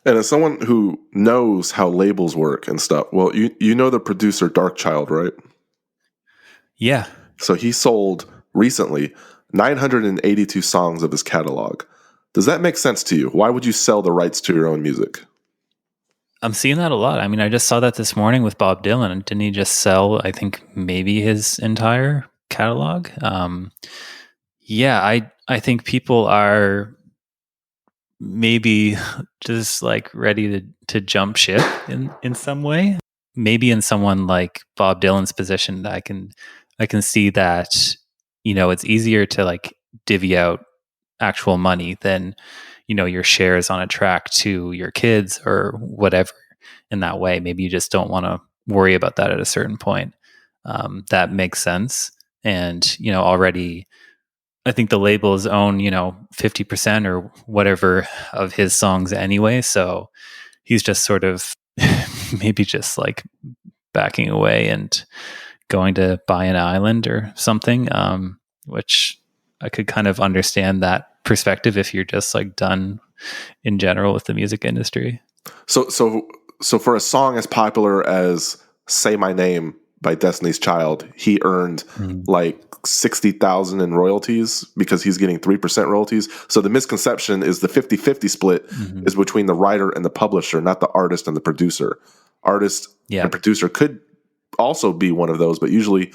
And as someone who knows how labels work and stuff, well, you know the producer Darkchild, right? Yeah. So he sold recently 982 songs of his catalog. Does that make sense to you? Why would you sell the rights to your own music? I'm seeing that a lot. I mean, I just saw that this morning with Bob Dylan. Didn't he just sell, I think, maybe his entire catalog? Yeah, I think people are maybe just like ready to jump ship in some way. Maybe in someone like Bob Dylan's position, I can see that, it's easier to like divvy out actual money than, your shares on a track to your kids or whatever. In that way, maybe you just don't want to worry about that at a certain point. That makes sense. And, already I think the labels own, 50% or whatever of his songs anyway. So he's just sort of maybe just like backing away and going to buy an island or something, which I could kind of understand that perspective if you're just like done in general with the music industry. So for a song as popular as "Say My Name" by Destiny's Child, he earned Mm. like 60,000 in royalties because he's getting 3% royalties. So the misconception is the 50-50 split Mm-hmm. is between the writer and the publisher, not the artist and the producer. Artist Yeah. and producer could also be one of those, but usually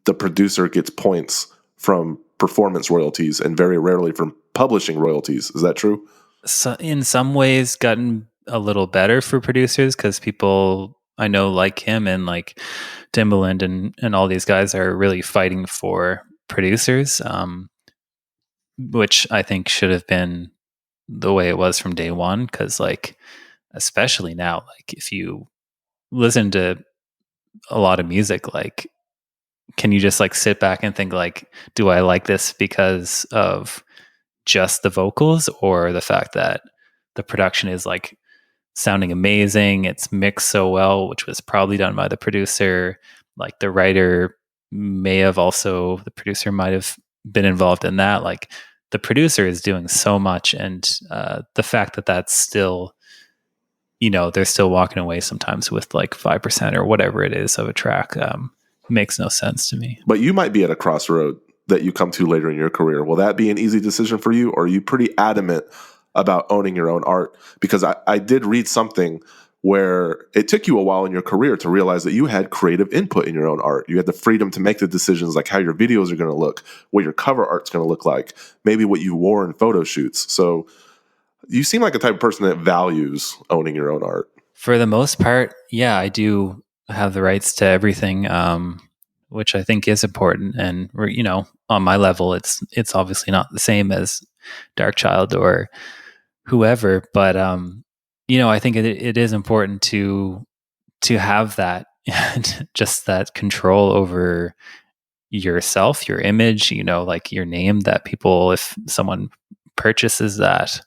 the producer gets points from performance royalties and very rarely from publishing royalties. Is that true? So in some ways gotten a little better for producers because people I know like him and like Timbaland and all these guys are really fighting for producers, which I think should have been the way it was from day one. Because like, especially now, like if you listen to a lot of music, like, can you just like sit back and think like, do I like this because of just the vocals or the fact that the production is like sounding amazing, it's mixed so well, which was probably done by the producer. Like the writer may have also, the producer might have been involved in that. Like the producer is doing so much, and the fact that that's still, they're still walking away sometimes with like 5% or whatever it is of a track, makes no sense to me. But you might be at a crossroad that you come to later in your career. Will that be an easy decision for you, or are you pretty adamant about owning your own art? Because I did read something where it took you a while in your career to realize that you had creative input in your own art. You had the freedom to make the decisions, like how your videos are going to look, what your cover art's going to look like, maybe what you wore in photo shoots. So you seem like a type of person that values owning your own art. For the most part, yeah, I do have the rights to everything, which I think is important. And on my level, it's obviously not the same as Darkchild or whoever, but I think it is important to have that just that control over yourself, your image, like your name. That people, if someone purchases that,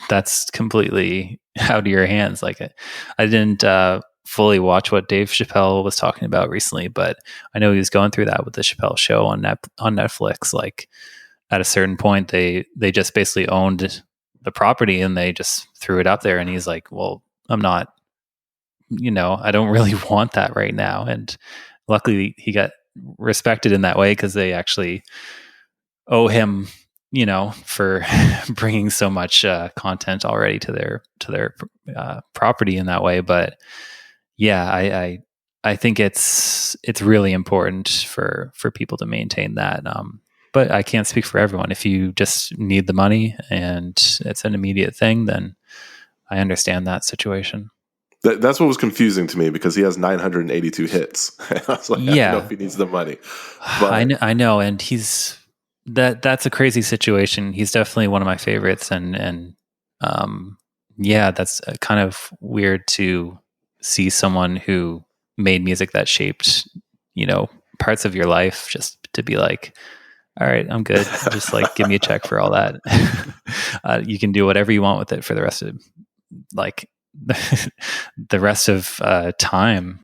that's completely out of your hands. Like I didn't fully watch what Dave Chappelle was talking about recently, but I know he was going through that with the Chappelle show on Netflix. Like at a certain point, they just basically owned the property and they just threw it up there. And he's like, "Well, I'm not, I don't really want that right now." And luckily, he got respected in that way because they actually owe him, for bringing so much content already to their property in that way. But yeah, I think it's really important for people to maintain that. But I can't speak for everyone. If you just need the money and it's an immediate thing, then I understand that situation. That's what was confusing to me because he has 982 hits. I was like, I don't know if Yeah, he needs the money, I but know, and that's a crazy situation. He's definitely one of my favorites, and yeah, that's kind of weird to see someone who made music that shaped, parts of your life, just to be like, all right, I'm good. Just like give me a check for all that. You can do whatever you want with it for the rest of like the rest of time.